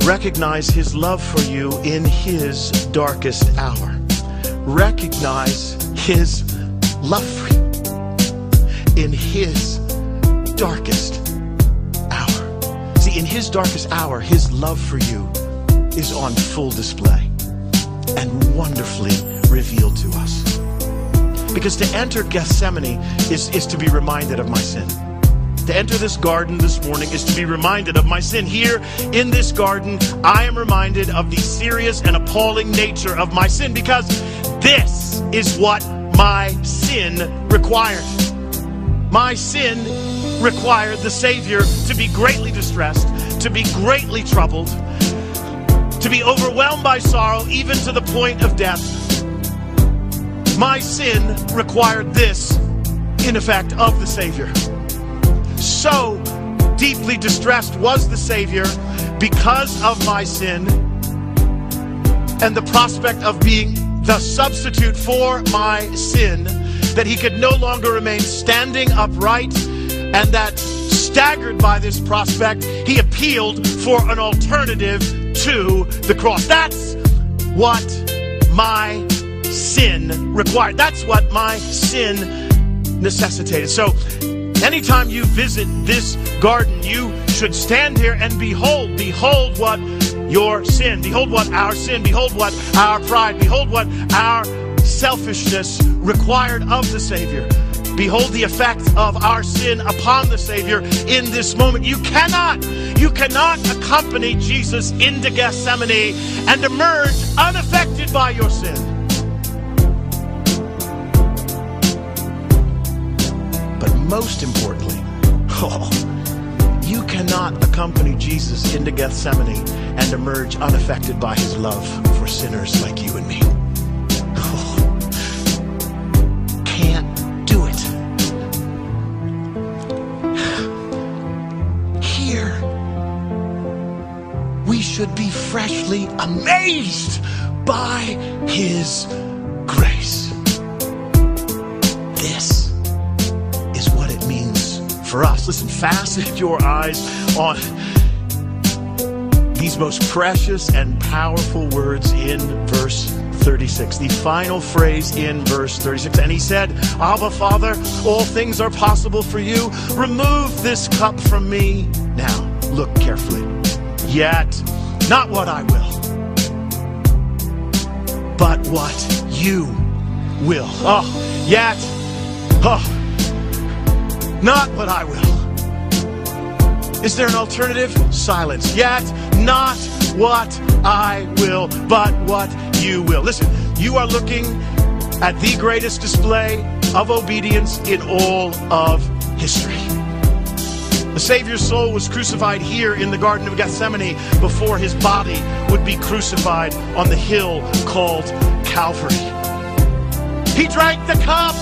Recognize his love for you in his darkest hour. Recognize his love for you in his darkest hour. See, in his darkest hour, his love for you is on full display and wonderfully revealed to us. Because to enter Gethsemane is to be reminded of my sin. To enter this garden this morning is to be reminded of my sin. Here in this garden, I am reminded of the serious and appalling nature of my sin, because this is what my sin required. My sin required the Savior to be greatly distressed, to be greatly troubled, to be overwhelmed by sorrow, even to the point of death. My sin required this, in effect, of the Savior. So deeply distressed was the Savior because of my sin and the prospect of being the substitute for my sin, that he could no longer remain standing upright, and that, staggered by this prospect, he appealed for an alternative to the cross. That's what my sin required. That's what my sin necessitated. So anytime you visit this garden, you should stand here and behold what your sin, behold what our sin, behold what our pride, behold what our selfishness required of the Savior. Behold the effect of our sin upon the Savior in this moment. You cannot accompany Jesus into Gethsemane and emerge unaffected by your sin. But most importantly, you cannot accompany Jesus into Gethsemane and emerge unaffected by his love for sinners like you and me. Can't do it. Here, we should be freshly amazed by his grace. This is what it means for us. Listen, fasten your eyes on these most precious and powerful words in verse 36. The final phrase in verse 36. And he said, Abba, Father, all things are possible for you. Remove this cup from me. Now, look carefully. Yet, not what I will, but what you will. Not what I will. Is there an alternative? Silence. Yet, not what I will, but what you will. Listen, you are looking at the greatest display of obedience in all of history. The Savior's soul was crucified here in the Garden of Gethsemane before his body would be crucified on the hill called Calvary. He drank the cup